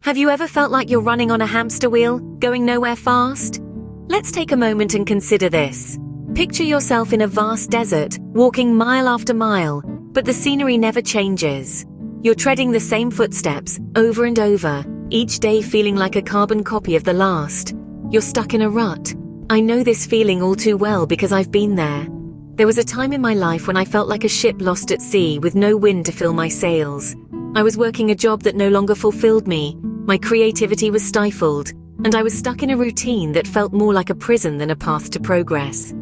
Have you ever felt like you're running on a hamster wheel, going nowhere fast? Let's take a moment and consider this. Picture yourself in a vast desert, walking mile after mile, but the scenery never changes. You're treading the same footsteps over and over, each day feeling like a carbon copy of the last. You're stuck in a rut. I know this feeling all too well because I've been there. There was a time in my life when I felt like a ship lost at sea with no wind to fill my sails. I was working a job that no longer fulfilled me. My creativity was stifled, and I was stuck in a routine that felt more like a prison than a path to progress.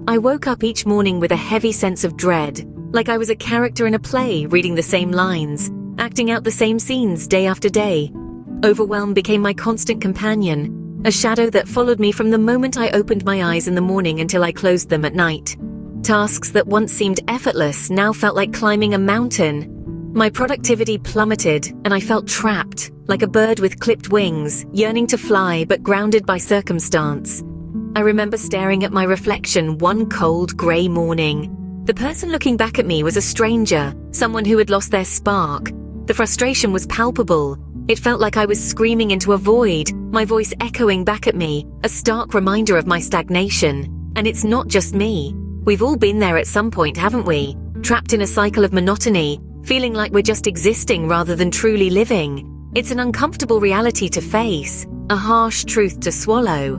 I woke up each morning with a heavy sense of dread, like I was a character in a play reading the same lines, acting out the same scenes day after day. Overwhelm became my constant companion, a shadow that followed me from the moment I opened my eyes in the morning until I closed them at night. Tasks that once seemed effortless now felt like climbing a mountain. My productivity plummeted, and I felt trapped, like a bird with clipped wings, yearning to fly but grounded by circumstance. I remember staring at my reflection one cold, grey morning. The person looking back at me was a stranger, someone who had lost their spark. The frustration was palpable. It felt like I was screaming into a void, my voice echoing back at me, a stark reminder of my stagnation. And it's not just me. We've all been there at some point, haven't we? Trapped in a cycle of monotony, feeling like we're just existing rather than truly living. It's an uncomfortable reality to face, a harsh truth to swallow.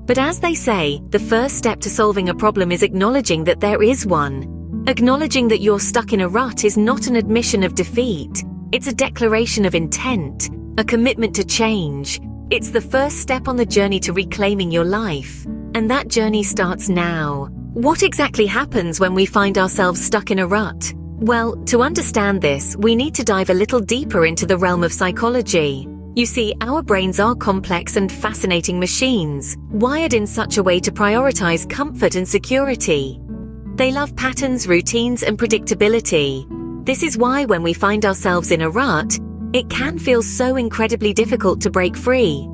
But as they say, the first step to solving a problem is acknowledging that there is one. Acknowledging that you're stuck in a rut is not an admission of defeat. It's a declaration of intent, a commitment to change. It's the first step on the journey to reclaiming your life. And that journey starts now. What exactly happens when we find ourselves stuck in a rut? Well, to understand this, we need to dive a little deeper into the realm of psychology. You see, our brains are complex and fascinating machines, wired in such a way to prioritize comfort and security. They love patterns, routines, and predictability. This is why when we find ourselves in a rut, it can feel so incredibly difficult to break free.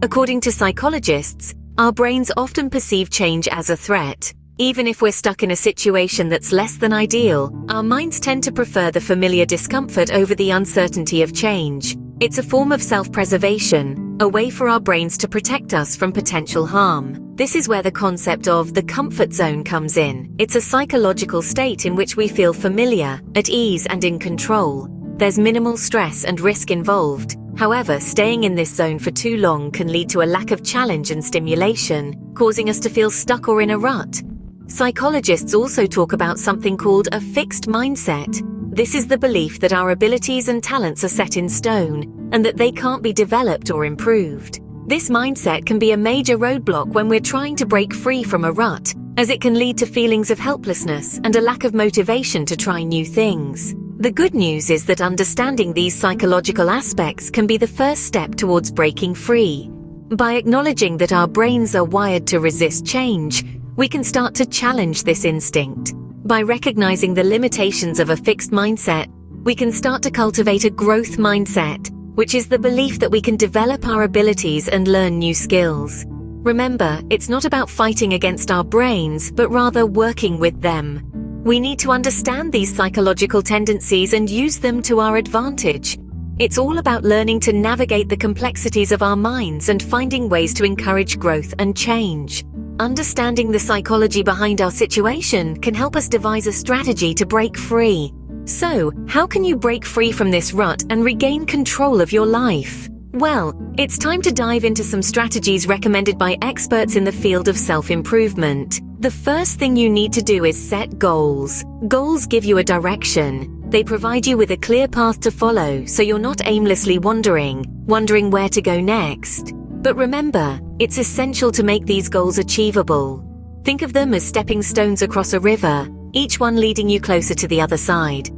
According to psychologists, our brains often perceive change as a threat. Even if we're stuck in a situation that's less than ideal, our minds tend to prefer the familiar discomfort over the uncertainty of change. It's a form of self-preservation, a way for our brains to protect us from potential harm. This is where the concept of the comfort zone comes in. It's a psychological state in which we feel familiar, at ease, and in control. There's minimal stress and risk involved. However, staying in this zone for too long can lead to a lack of challenge and stimulation, causing us to feel stuck or in a rut. Psychologists also talk about something called a fixed mindset. This is the belief that our abilities and talents are set in stone, and that they can't be developed or improved. This mindset can be a major roadblock when we're trying to break free from a rut, as it can lead to feelings of helplessness and a lack of motivation to try new things. The good news is that understanding these psychological aspects can be the first step towards breaking free. By acknowledging that our brains are wired to resist change, we can start to challenge this instinct. By recognizing the limitations of a fixed mindset, we can start to cultivate a growth mindset, which is the belief that we can develop our abilities and learn new skills. Remember, it's not about fighting against our brains, but rather working with them. We need to understand these psychological tendencies and use them to our advantage. It's all about learning to navigate the complexities of our minds and finding ways to encourage growth and change. Understanding the psychology behind our situation can help us devise a strategy to break free. So, how can you break free from this rut and regain control of your life? Well, it's time to dive into some strategies recommended by experts in the field of self-improvement. The first thing you need to do is set goals. Goals give you a direction. They provide you with a clear path to follow, so you're not aimlessly wondering where to go next. But remember, it's essential to make these goals achievable. Think of them as stepping stones across a river, each one leading you closer to the other side.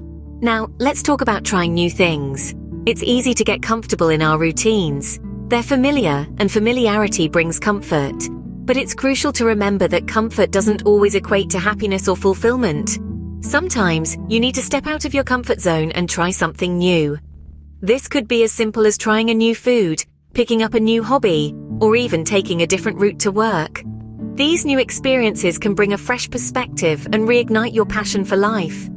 Now, let's talk about trying new things. It's easy to get comfortable in our routines. They're familiar, and familiarity brings comfort. But it's crucial to remember that comfort doesn't always equate to happiness or fulfillment. Sometimes, you need to step out of your comfort zone and try something new. This could be as simple as trying a new food, picking up a new hobby, or even taking a different route to work. These new experiences can bring a fresh perspective and reignite your passion for life.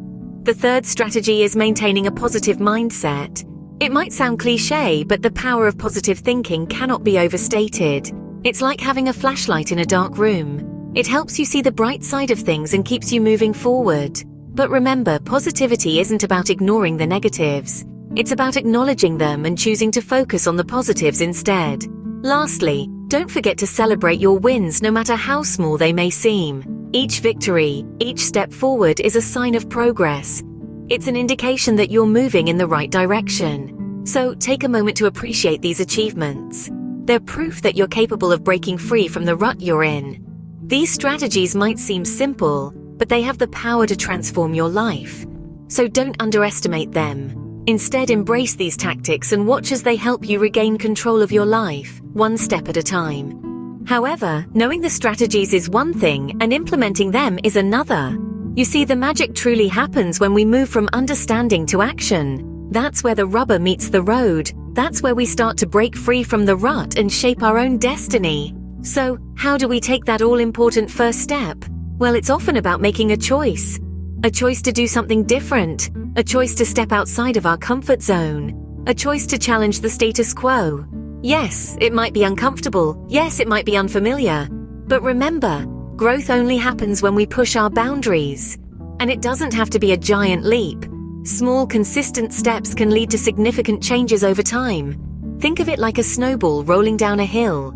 The third strategy is maintaining a positive mindset. It might sound cliché, but the power of positive thinking cannot be overstated. It's like having a flashlight in a dark room. It helps you see the bright side of things and keeps you moving forward. But remember, positivity isn't about ignoring the negatives. It's about acknowledging them and choosing to focus on the positives instead. Lastly, don't forget to celebrate your wins no matter how small they may seem. Each victory, each step forward is a sign of progress. It's an indication that you're moving in the right direction. So take a moment to appreciate these achievements. They're proof that you're capable of breaking free from the rut you're in. These strategies might seem simple, but they have the power to transform your life. So don't underestimate them. Instead, embrace these tactics and watch as they help you regain control of your life, one step at a time. However, knowing the strategies is one thing and implementing them is another. You see, the magic truly happens when we move from understanding to action. That's where the rubber meets the road. That's where we start to break free from the rut and shape our own destiny. So, how do we take that all-important first step? Well, it's often about making a choice. A choice to do something different. A choice to step outside of our comfort zone. A choice to challenge the status quo. Yes, it might be uncomfortable. Yes, it might be unfamiliar. But remember, growth only happens when we push our boundaries. And it doesn't have to be a giant leap. Small, consistent steps can lead to significant changes over time. Think of it like a snowball rolling down a hill.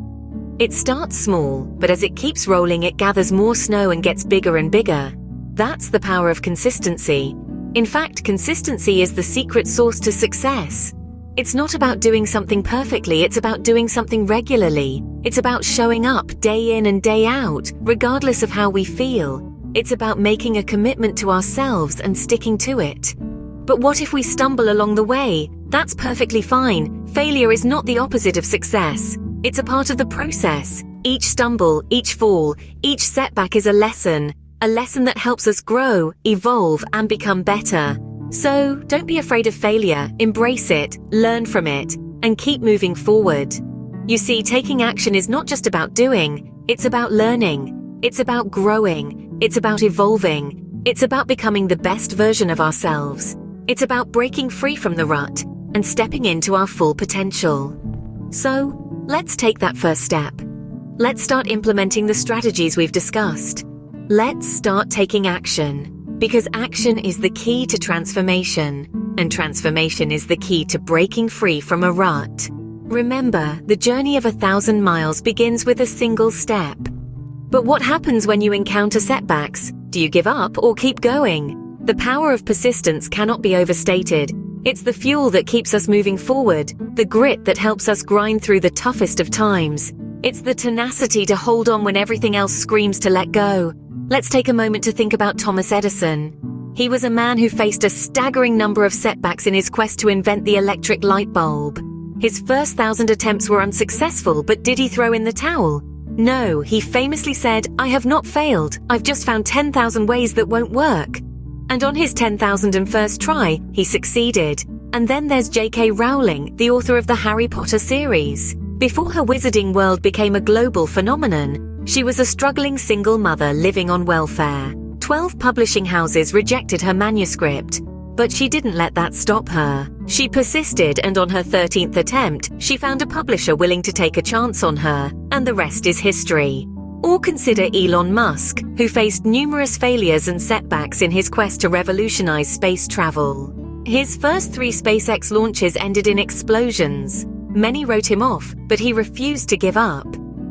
It starts small, but as it keeps rolling, it gathers more snow and gets bigger and bigger. That's the power of consistency. In fact, consistency is the secret sauce to success. It's not about doing something perfectly, it's about doing something regularly. It's about showing up day in and day out, regardless of how we feel. It's about making a commitment to ourselves and sticking to it. But what if we stumble along the way? That's perfectly fine. Failure is not the opposite of success. It's a part of the process. Each stumble, each fall, each setback is a lesson that helps us grow, evolve, and become better. So, don't be afraid of failure, embrace it, learn from it, and keep moving forward. You see, taking action is not just about doing, it's about learning, it's about growing, it's about evolving, it's about becoming the best version of ourselves. It's about breaking free from the rut and stepping into our full potential. So, let's take that first step. Let's start implementing the strategies we've discussed. Let's start taking action. Because action is the key to transformation, and transformation is the key to breaking free from a rut. Remember, the journey of 1,000 miles begins with a single step. But what happens when you encounter setbacks? Do you give up or keep going? The power of persistence cannot be overstated. It's the fuel that keeps us moving forward, the grit that helps us grind through the toughest of times. It's the tenacity to hold on when everything else screams to let go. Let's take a moment to think about Thomas Edison. He was a man who faced a staggering number of setbacks in his quest to invent the electric light bulb. His first 1,000 attempts were unsuccessful, but did he throw in the towel? No, he famously said, "I have not failed, I've just found 10,000 ways that won't work." And on his 10,001st try, he succeeded. And then there's J.K. Rowling, the author of the Harry Potter series. Before her wizarding world became a global phenomenon, she was a struggling single mother living on welfare. 12 publishing houses rejected her manuscript. But she didn't let that stop her. She persisted, and on her 13th attempt, she found a publisher willing to take a chance on her, and the rest is history. Or consider Elon Musk, who faced numerous failures and setbacks in his quest to revolutionize space travel. His first 3 SpaceX launches ended in explosions. Many wrote him off, but he refused to give up.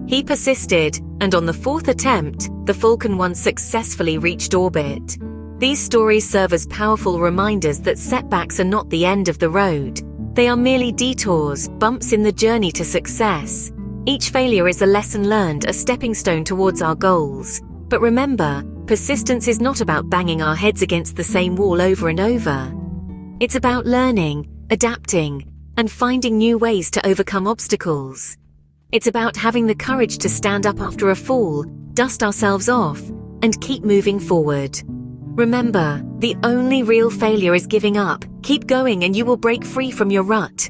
He persisted, and on the 4th attempt, the Falcon 1 successfully reached orbit. These stories serve as powerful reminders that setbacks are not the end of the road. They are merely detours, bumps in the journey to success. Each failure is a lesson learned, a stepping stone towards our goals. But remember, persistence is not about banging our heads against the same wall over and over. It's about learning, adapting, and finding new ways to overcome obstacles. It's about having the courage to stand up after a fall, dust ourselves off, and keep moving forward. Remember, the only real failure is giving up. Keep going and you will break free from your rut.